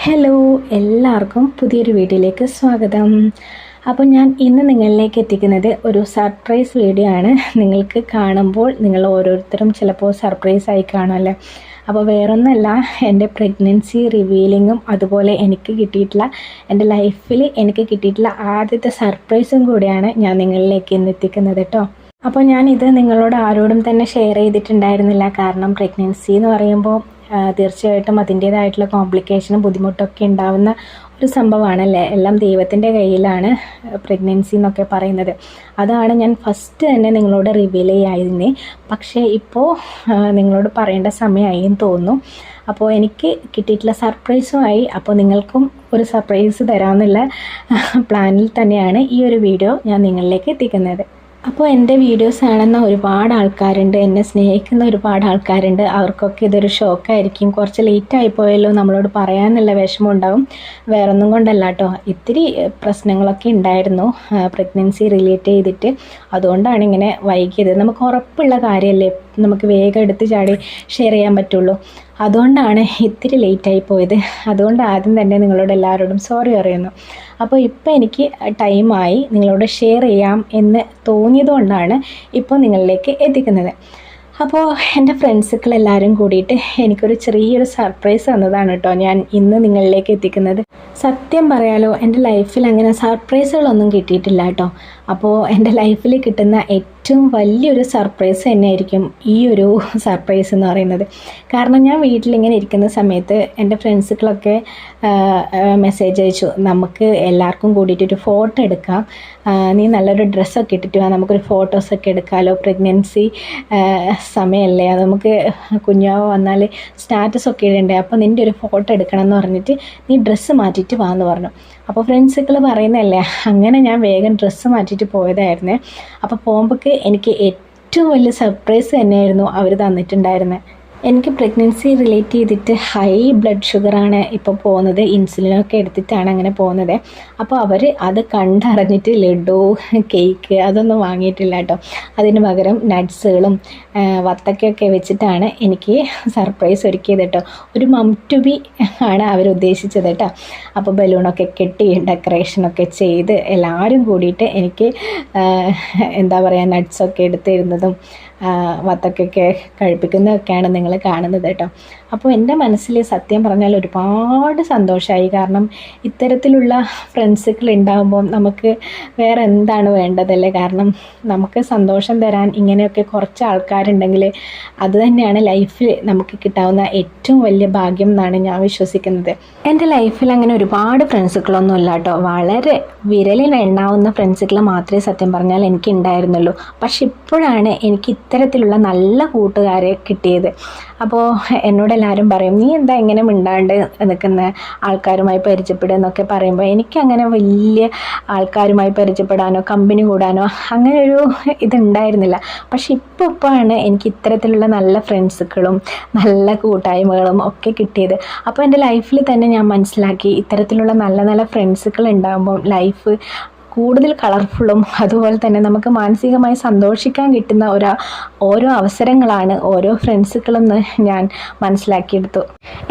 Hello, എല്ലാവർക്കും പുതിയൊരു വീഡിയോയിലേക്ക് സ്വാഗതം. അപ്പോൾ ഞാൻ ഇന്ന് നിങ്ങളിലേക്ക് എത്തിക്കുന്നത് ഒരു സർപ്രൈസ് വീഡിയോ ആണ്. നിങ്ങൾക്ക് കാണുമ്പോൾ നിങ്ങൾ ഓരോരുത്തരും ചിലപ്പോൾ സർപ്രൈസ് ആയി കാണുമല്ലേ. അപ്പോൾ വേറൊന്നുമല്ല, എൻ്റെ പ്രഗ്നൻസി റിവീലിങ്ങും അതുപോലെ എനിക്ക് കിട്ടിയിട്ടുള്ള എൻ്റെ ലൈഫിൽ എനിക്ക് കിട്ടിയിട്ടുള്ള ആദ്യത്തെ സർപ്രൈസും കൂടിയാണ് ഞാൻ നിങ്ങളിലേക്ക് ഇന്ന് എത്തിക്കുന്നത് കേട്ടോ. അപ്പോൾ ഞാനിത് നിങ്ങളോട് ആരോടും തന്നെ ഷെയർ ചെയ്തിട്ടുണ്ടായിരുന്നില്ല. കാരണം പ്രഗ്നൻസി എന്ന് പറയുമ്പോൾ തീർച്ചയായിട്ടും അതിൻ്റേതായിട്ടുള്ള കോംപ്ലിക്കേഷനും ബുദ്ധിമുട്ടൊക്കെ ഉണ്ടാവുന്ന ഒരു സംഭവമാണല്ലേ. എല്ലാം ദൈവത്തിൻ്റെ കയ്യിലാണ് പ്രഗ്നൻസി എന്നൊക്കെ പറയുന്നത്. അതാണ് ഞാൻ ഫസ്റ്റ് തന്നെ നിങ്ങളോട് റിവീൽ ചെയ്യായിരുന്നേ. പക്ഷേ ഇപ്പോൾ നിങ്ങളോട് പറയേണ്ട സമയമായി എന്ന് തോന്നുന്നു. അപ്പോൾ എനിക്ക് കിട്ടിയിട്ടുള്ള സർപ്രൈസുമായി അപ്പോൾ നിങ്ങൾക്കും ഒരു സർപ്രൈസ് തരാമെന്നുള്ള പ്ലാനിൽ തന്നെയാണ് ഈ ഒരു വീഡിയോ ഞാൻ നിങ്ങളിലേക്ക് എത്തിക്കുന്നത്. അപ്പോൾ എൻ്റെ വീഡിയോസ് കാണുന്ന ഒരുപാട് ആൾക്കാരുണ്ട്, എന്നെ സ്നേഹിക്കുന്ന ഒരുപാട് ആൾക്കാരുണ്ട്. അവർക്കൊക്കെ ഇതൊരു ഷോക്കായിരിക്കും. കുറച്ച് ലേറ്റായി പോയല്ലോ നമ്മളോട് പറയാമെന്നുള്ള വിഷമം ഉണ്ടാവും. വേറൊന്നും കൊണ്ടല്ല കേട്ടോ, ഇത്തിരി പ്രശ്നങ്ങളൊക്കെ ഉണ്ടായിരുന്നു പ്രഗ്നൻസി റിലേറ്റ് ചെയ്തിട്ട്. അതുകൊണ്ടാണ് ഇങ്ങനെ വൈകിയത്. നമുക്ക് ഉറപ്പുള്ള കാര്യമല്ലേ, നമുക്ക് വേഗം എടുത്ത് ചാടി ഷെയർ ചെയ്യാൻ പറ്റുള്ളൂ. അതുകൊണ്ടാണ് ഇത്തിരി ലേറ്റായി പോയത്. അതുകൊണ്ട് ആദ്യം തന്നെ നിങ്ങളോട് എല്ലാവരോടും സോറി പറയുന്നു. അപ്പോൾ ഇപ്പോൾ എനിക്ക് ടൈമായി നിങ്ങളോട് ഷെയർ ചെയ്യാം എന്ന് തോന്നിയതുകൊണ്ടാണ് ഇപ്പോൾ നിങ്ങളിലേക്ക് എത്തിക്കുന്നത്. അപ്പോൾ എൻ്റെ ഫ്രണ്ട്സുകളെല്ലാവരും കൂടിയിട്ട് എനിക്കൊരു ചെറിയൊരു സർപ്രൈസ് തന്നതാണ് കേട്ടോ ഞാൻ ഇന്ന് നിങ്ങളിലേക്ക് എത്തിക്കുന്നത്. സത്യം പറയാലോ, എൻ്റെ ലൈഫിൽ അങ്ങനെ സർപ്രൈസുകളൊന്നും കിട്ടിയിട്ടില്ല കേട്ടോ. അപ്പോൾ എൻ്റെ ലൈഫിൽ കിട്ടുന്ന ഏറ്റവും വലിയൊരു സർപ്രൈസ് തന്നെയായിരിക്കും ഈ ഒരു സർപ്രൈസ് എന്ന് പറയുന്നത്. കാരണം ഞാൻ വീട്ടിലിങ്ങനെ ഇരിക്കുന്ന സമയത്ത് എൻ്റെ ഫ്രണ്ട്സുകളൊക്കെ മെസ്സേജ് അയച്ചു, നമുക്ക് എല്ലാവർക്കും കൂടിയിട്ടൊരു ഫോട്ടോ എടുക്കാം, നീ നല്ലൊരു ഡ്രസ്സൊക്കെ ഇട്ടിട്ട് വാ, നമുക്കൊരു ഫോട്ടോസൊക്കെ എടുക്കാമല്ലോ, പ്രഗ്നൻസി സമയമല്ലേ, അത് നമുക്ക് കുഞ്ഞാവ് വന്നാൽ സ്റ്റാറ്റസൊക്കെ ഇടണ്ടേ, അപ്പോൾ നിൻ്റെ ഒരു ഫോട്ടോ എടുക്കണം എന്ന് പറഞ്ഞിട്ട് നീ ഡ്രസ്സ് മാറ്റിയിട്ട് വാ എന്ന് പറഞ്ഞു. അപ്പോൾ ഫ്രണ്ട്സുകൾ പറയുന്നതല്ലേ, അങ്ങനെ ഞാൻ വേഗം ഡ്രസ്സ് മാറ്റിയിട്ട് പോയതായിരുന്നേ. അപ്പോൾ പോകുമ്പോഴേക്ക് എനിക്ക് ഏറ്റവും വലിയ സർപ്രൈസ് തന്നെയായിരുന്നു അവർ തന്നിട്ടുണ്ടായിരുന്നത്. എനിക്ക് പ്രഗ്നൻസി റിലേറ്റ് ചെയ്തിട്ട് ഹൈ ബ്ലഡ് ഷുഗറാണ് ഇപ്പോൾ പോകുന്നത്, ഇൻസുലിനൊക്കെ എടുത്തിട്ടാണ് അങ്ങനെ പോകുന്നത്. അപ്പോൾ അവർ അത് കണ്ടറിഞ്ഞിട്ട് ലഡു, കേക്ക് അതൊന്നും വാങ്ങിയിട്ടില്ല കേട്ടോ. അതിന് പകരം നട്ട്സുകളും വത്തക്കയൊക്കെ വെച്ചിട്ടാണ് എനിക്ക് സർപ്രൈസ് ഒരുക്കിയത് കേട്ടോ. ഒരു മം ടു ബി ആണ് അവർ ഉദ്ദേശിച്ചത് കേട്ടോ. അപ്പോൾ ബലൂണൊക്കെ കെട്ടി ഡെക്കറേഷനൊക്കെ ചെയ്ത് എല്ലാവരും കൂടിയിട്ട് എനിക്ക് എന്താ പറയുക, നട്ട്സൊക്കെ എടുത്തിരുന്നതും വത്തക്കൊക്കെ കഴിപ്പിക്കുന്നതൊക്കെയാണ് നിങ്ങൾ കാണുന്നത് കേട്ടോ. അപ്പോൾ എൻ്റെ മനസ്സിൽ സത്യം പറഞ്ഞാൽ ഒരുപാട് സന്തോഷമായി. കാരണം ഇത്തരത്തിലുള്ള ഫ്രണ്ട്സുകൾ ഉണ്ടാകുമ്പോൾ നമുക്ക് വേറെ എന്താണ് വേണ്ടതല്ലേ. കാരണം നമുക്ക് സന്തോഷം തരാൻ ഇങ്ങനെയൊക്കെ കുറച്ച് ആൾക്കാരുണ്ടെങ്കിൽ അത് തന്നെയാണ് ലൈഫിൽ നമുക്ക് കിട്ടാവുന്ന ഏറ്റവും വലിയ ഭാഗ്യം എന്നാണ് ഞാൻ വിശ്വസിക്കുന്നത്. എൻ്റെ ലൈഫിൽ അങ്ങനെ ഒരുപാട് ഫ്രണ്ട്സുകളൊന്നും ഇല്ല കേട്ടോ. വളരെ വിരലിൽ എണ്ണാവുന്ന ഫ്രണ്ട്സുകൾ മാത്രമേ സത്യം പറഞ്ഞാൽ എനിക്ക് ഉണ്ടായിരുന്നുള്ളൂ. പക്ഷെ ഇപ്പോഴാണ് എനിക്ക് ഇത്തരത്തിലുള്ള നല്ല കൂട്ടുകാരെ കിട്ടിയത്. അപ്പോൾ എന്നോട് എല്ലാവരും പറയും, നീ എന്താ ഇങ്ങനെ മിണ്ടാണ്ട് നിൽക്കുന്ന, ആൾക്കാരുമായി പരിചയപ്പെടുക എന്നൊക്കെ പറയുമ്പോൾ എനിക്കങ്ങനെ വലിയ ആൾക്കാരുമായി പരിചയപ്പെടാനോ കമ്പനി കൂടാനോ അങ്ങനെ ഒരു ഇതുണ്ടായിരുന്നില്ല. പക്ഷെ ഇപ്പോഴാണ് എനിക്ക് ഇത്തരത്തിലുള്ള നല്ല ഫ്രണ്ട്സുകളും നല്ല കൂട്ടായ്മകളും ഒക്കെ കിട്ടിയത്. അപ്പോൾ എൻ്റെ ലൈഫിൽ തന്നെ ഞാൻ മനസ്സിലാക്കി, ഇത്തരത്തിലുള്ള നല്ല നല്ല ഫ്രണ്ട്സുകൾ ഉണ്ടാകുമ്പോൾ ലൈഫ് കൂടുതൽ കളർഫുള്ളും അതുപോലെ തന്നെ നമുക്ക് മാനസികമായി സന്തോഷിക്കാൻ കിട്ടുന്ന ഓരോ അവസരങ്ങളാണ് ഓരോ ഫ്രണ്ട്സുകളെന്ന് ഞാൻ മനസ്സിലാക്കിയെടുത്തു.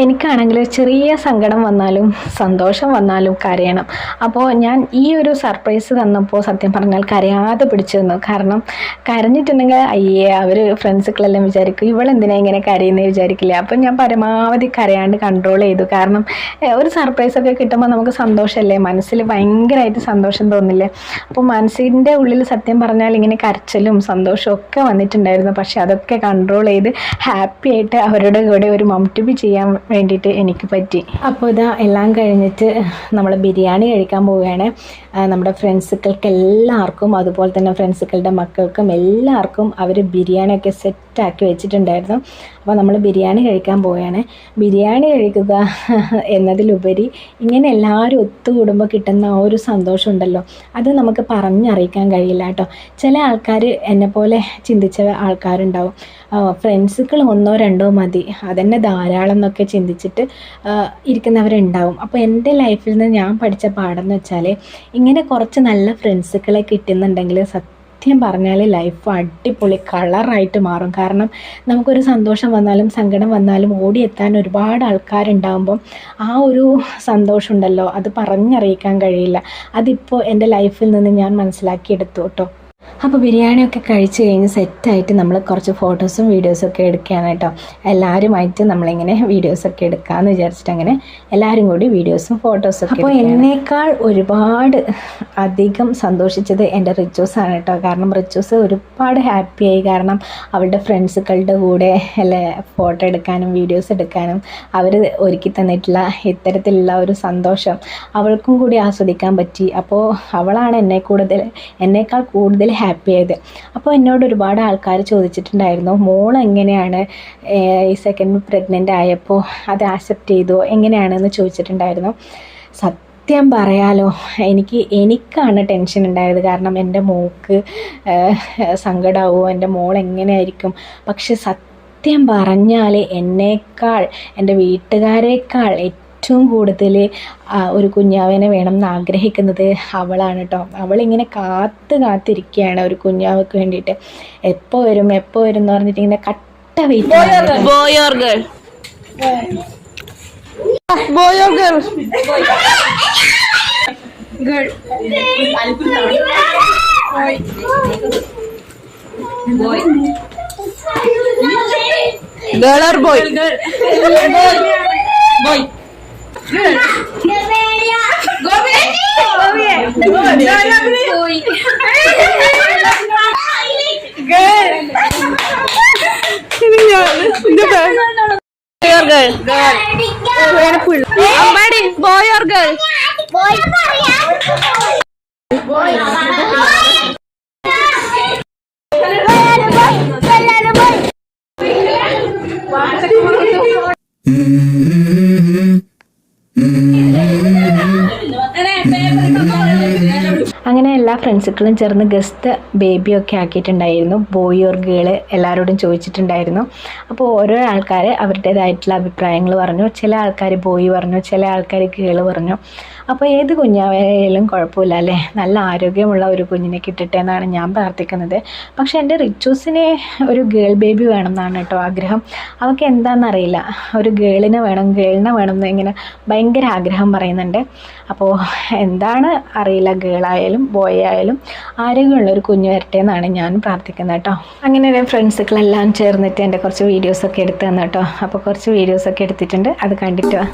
എനിക്കാണെങ്കിൽ ചെറിയ സങ്കടം വന്നാലും സന്തോഷം വന്നാലും കരയണം. അപ്പോൾ ഞാൻ ഈ ഒരു സർപ്രൈസ് തന്നപ്പോൾ സത്യം പറഞ്ഞാൽ കരയാതെ പിടിച്ചു തന്നു. കാരണം കരഞ്ഞിട്ടുണ്ടെങ്കിൽ അയ്യേ അവർ ഫ്രണ്ട്സുകളെല്ലാം വിചാരിക്കും ഇവളെന്തിനാ ഇങ്ങനെ കരയുന്നേ വിചാരിക്കില്ല. അപ്പം ഞാൻ പരമാവധി കരയാണ്ട് കൺട്രോൾ ചെയ്തു. കാരണം ഒരു സർപ്രൈസൊക്കെ കിട്ടുമ്പോൾ നമുക്ക് സന്തോഷമല്ലേ, മനസ്സിൽ ഭയങ്കരമായിട്ട് സന്തോഷം തോന്നും. അപ്പോൾ മനസ്സിൻ്റെ ഉള്ളിൽ സത്യം പറഞ്ഞാൽ ഇങ്ങനെ കരച്ചിലും സന്തോഷവും ഒക്കെ വന്നിട്ടുണ്ടായിരുന്നു. പക്ഷെ അതൊക്കെ കൺട്രോൾ ചെയ്ത് ഹാപ്പി ആയിട്ട് അവരുടെ കൂടെ ഒരു മം ടു ബി ചെയ്യാൻ വേണ്ടിയിട്ട് എനിക്ക് പറ്റി. അപ്പോൾ ഇതാ എല്ലാം കഴിഞ്ഞിട്ട് നമ്മൾ ബിരിയാണി കഴിക്കാൻ പോവുകയാണ്. നമ്മുടെ ഫ്രണ്ട്സുകൾക്ക് എല്ലാവർക്കും അതുപോലെ തന്നെ ഫ്രണ്ട്സുകളുടെ മക്കൾക്കും എല്ലാവർക്കും അവർ ബിരിയാണിയൊക്കെ സെറ്റാക്കി വെച്ചിട്ടുണ്ടായിരുന്നു. അപ്പോൾ നമ്മൾ ബിരിയാണി കഴിക്കാൻ പോവുകയാണ്. ബിരിയാണി കഴിക്കുക എന്നതിലുപരി ഇങ്ങനെ എല്ലാവരും ഒത്തുകൂടുമ്പോൾ കിട്ടുന്ന ആ ഒരു സന്തോഷം ഉണ്ടല്ലോ, അത് നമുക്ക് പറഞ്ഞറിയിക്കാൻ കഴിയില്ല കേട്ടോ. ചില ആൾക്കാർ എന്നെപ്പോലെ ചിന്തിച്ച ആൾക്കാരുണ്ടാവും, ഫ്രണ്ട്സുകൾ ഒന്നോ രണ്ടോ മതി അതെന്നെ ധാരാളം എന്നൊക്കെ ചിന്തിച്ചിട്ട് ഇരിക്കുന്നവരുണ്ടാവും. അപ്പോൾ എൻ്റെ ലൈഫിൽ നിന്ന് ഞാൻ പഠിച്ച പാഠം എന്ന് വെച്ചാൽ, ഇങ്ങനെ കുറച്ച് നല്ല ഫ്രണ്ട്സുകളെ കിട്ടുന്നുണ്ടെങ്കിൽ സത്യം പറഞ്ഞാൽ ലൈഫ് അടിപൊളി കളറായിട്ട് മാറും. കാരണം നമുക്കൊരു സന്തോഷം വന്നാലും സങ്കടം വന്നാലും ഓടിയെത്താൻ ഒരുപാട് ആൾക്കാരുണ്ടാകുമ്പം ആ ഒരു സന്തോഷം ഉണ്ടല്ലോ, അത് പറഞ്ഞറിയിക്കാൻ കഴിയില്ല. അതിപ്പോൾ എൻ്റെ ലൈഫിൽ നിന്ന് ഞാൻ മനസ്സിലാക്കിയെടുത്തു കേട്ടോ. അപ്പോൾ ബിരിയാണിയൊക്കെ കഴിച്ച് കഴിഞ്ഞ് സെറ്റായിട്ട് നമ്മൾ കുറച്ച് ഫോട്ടോസും വീഡിയോസൊക്കെ എടുക്കുകയാണ് കേട്ടോ. എല്ലാവരുമായിട്ട് നമ്മളിങ്ങനെ വീഡിയോസൊക്കെ എടുക്കാമെന്ന് വിചാരിച്ചിട്ട് അങ്ങനെ എല്ലാവരും കൂടി വീഡിയോസും ഫോട്ടോസൊക്കെ. അപ്പോൾ എന്നേക്കാൾ ഒരുപാട് അധികം സന്തോഷിച്ചത് എൻ്റെ റിച്ചൂസാണ് കേട്ടോ. കാരണം റിച്ചൂസ് ഒരുപാട് ഹാപ്പിയായി. കാരണം അവളുടെ ഫ്രണ്ട്സുകളുടെ കൂടെ അല്ലേ ഫോട്ടോ എടുക്കാനും വീഡിയോസ് എടുക്കാനും അവർ ഒരുക്കി തന്നിട്ടുള്ള ഇത്തരത്തിലുള്ള ഒരു സന്തോഷം അവൾക്കും കൂടി ആസ്വദിക്കാൻ പറ്റി. അപ്പോൾ അവളാണ് എന്നേക്കാൾ കൂടുതൽ ഹാപ്പി ആയത്. അപ്പോൾ എന്നോട് ഒരുപാട് ആൾക്കാർ ചോദിച്ചിട്ടുണ്ടായിരുന്നു, മോൾ എങ്ങനെയാണ് ഈ സെക്കൻഡ് പ്രഗ്നൻ്റ് ആയപ്പോൾ അത് ആക്സെപ്റ്റ് ചെയ്തോ എങ്ങനെയാണെന്ന് ചോദിച്ചിട്ടുണ്ടായിരുന്നു. സത്യം പറയാലോ, എനിക്കാണ് ടെൻഷൻ ഉണ്ടായത്. കാരണം എൻ്റെ മോൾക്ക് സങ്കടമാവുമോ, എൻ്റെ മോൾ എങ്ങനെയായിരിക്കും. പക്ഷെ സത്യം പറഞ്ഞാൽ എന്നേക്കാൾ എൻ്റെ വീട്ടുകാരേക്കാൾ ഏറ്റവും കൂടുതൽ ഒരു കുഞ്ഞാവിനെ വേണം എന്ന് ആഗ്രഹിക്കുന്നത് അവളാണ് കേട്ടോ. അവളിങ്ങനെ കാത്തിരിക്കുകയാണ് ഒരു കുഞ്ഞാവയ്ക്ക് വേണ്ടിയിട്ട്. എപ്പോൾ വരും എന്ന് പറഞ്ഞിട്ട് ഇങ്ങനെ കട്ട വെയിറ്റ്. അങ്ങനെ എല്ലാ ഫ്രണ്ട്സുകളും ചേർന്ന് ഗസ്റ്റ് ബേബിയൊക്കെ ആക്കിയിട്ടുണ്ടായിരുന്നു. ബോയ് ഓർ ഗേള് എല്ലാവരോടും ചോദിച്ചിട്ടുണ്ടായിരുന്നു. അപ്പോൾ ഓരോ ആൾക്കാർ അവരുടേതായിട്ടുള്ള അഭിപ്രായങ്ങൾ പറഞ്ഞു. ചില ആൾക്കാർ ബോയ് പറഞ്ഞു, ചില ആൾക്കാർ ഗേള് പറഞ്ഞു. അപ്പോൾ ഏത് കുഞ്ഞായാലും കുഴപ്പമില്ല അല്ലേ, നല്ല ആരോഗ്യമുള്ള ഒരു കുഞ്ഞിനെ കിട്ടട്ടെ എന്നാണ് ഞാൻ പ്രാർത്ഥിക്കുന്നത്. പക്ഷേ എൻ്റെ റിച്ചൂസിനെ ഒരു ഗേൾ ബേബി വേണം എന്നാണ് കേട്ടോ ആഗ്രഹം. അവൾക്ക് എന്താണെന്നറിയില്ല, ഒരു ഗേളിനെ വേണം എന്ന് ഇങ്ങനെ ഭയങ്കര ആഗ്രഹം പറയുന്നുണ്ട്. അപ്പോൾ എന്താണ് അറിയില്ല, ഗേളായാലും ബോയ് ആയാലും ആരോഗ്യമുള്ളൊരു കുഞ്ഞ് വരട്ടെ എന്നാണ് ഞാൻ പ്രാർത്ഥിക്കുന്നത് കേട്ടോ. അങ്ങനെ ഫ്രണ്ട്സുകളെല്ലാം ചേർന്നിട്ട് എൻ്റെ കുറച്ച് വീഡിയോസൊക്കെ എടുത്തു തന്നു കേട്ടോ. അപ്പോൾ കുറച്ച് വീഡിയോസൊക്കെ എടുത്തിട്ടുണ്ട്, അത് കണ്ടിട്ട് വാ.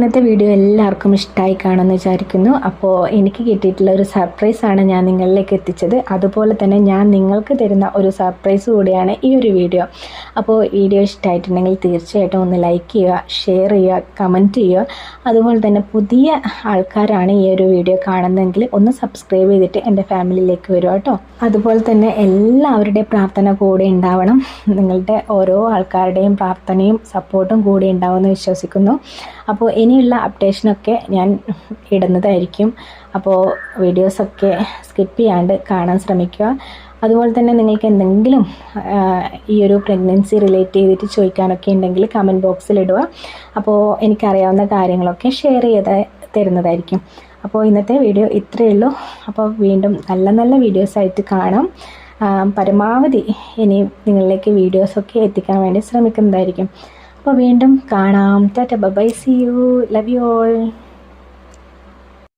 ഇന്നത്തെ വീഡിയോ എല്ലാവർക്കും ഇഷ്ടമായി കാണുമെന്ന് വിചാരിക്കുന്നു. അപ്പോൾ എനിക്ക് കിട്ടിയിട്ടുള്ള ഒരു സർപ്രൈസാണ് ഞാൻ നിങ്ങളിലേക്ക് എത്തിച്ചത്. അതുപോലെ തന്നെ ഞാൻ നിങ്ങൾക്ക് തരുന്ന ഒരു സർപ്രൈസ് കൂടിയാണ് ഈ ഒരു വീഡിയോ. അപ്പോൾ വീഡിയോ ഇഷ്ടമായിട്ടുണ്ടെങ്കിൽ തീർച്ചയായിട്ടും ഒന്ന് ലൈക്ക് ചെയ്യുക, ഷെയർ ചെയ്യുക, കമൻറ്റ് ചെയ്യുക. അതുപോലെ തന്നെ പുതിയ ആൾക്കാരാണ് ഈ ഒരു വീഡിയോ കാണുന്നതെങ്കിൽ ഒന്ന് സബ്സ്ക്രൈബ് ചെയ്തിട്ട് എൻ്റെ ഫാമിലിയിലേക്ക് വരിക കേട്ടോ. അതുപോലെ തന്നെ എല്ലാവരുടെയും പ്രാർത്ഥന കൂടെ ഉണ്ടാവണം. നിങ്ങളുടെ ഓരോ ആൾക്കാരുടെയും പ്രാർത്ഥനയും സപ്പോർട്ടും കൂടി ഉണ്ടാവുമെന്ന് വിശ്വസിക്കുന്നു. അപ്പോൾ ഇനിയുള്ള അപ്ഡേഷനൊക്കെ ഞാൻ ഇടുന്നതായിരിക്കും. അപ്പോൾ വീഡിയോസൊക്കെ സ്കിപ്പ് ചെയ്യാണ്ട് കാണാൻ ശ്രമിക്കുക. അതുപോലെ തന്നെ നിങ്ങൾക്ക് എന്തെങ്കിലും ഈ ഒരു പ്രഗ്നൻസി റിലേറ്റ് ചെയ്തിട്ട് ചോദിക്കാനൊക്കെ ഉണ്ടെങ്കിൽ കമൻറ്റ് ബോക്സിൽ ഇടുക. അപ്പോൾ എനിക്കറിയാവുന്ന കാര്യങ്ങളൊക്കെ ഷെയർ ചെയ്ത് തരുന്നതായിരിക്കും. അപ്പോൾ ഇന്നത്തെ വീഡിയോ ഇത്രയേ ഉള്ളൂ. അപ്പോൾ വീണ്ടും നല്ല നല്ല വീഡിയോസായിട്ട് കാണാം. പരമാവധി ഇനി നിങ്ങളിലേക്ക് വീഡിയോസൊക്കെ എത്തിക്കാൻ വേണ്ടി ശ്രമിക്കുന്നതായിരിക്കും. അപ്പോൾ വീണ്ടും കാണാം. Tata bye, see you, love you all.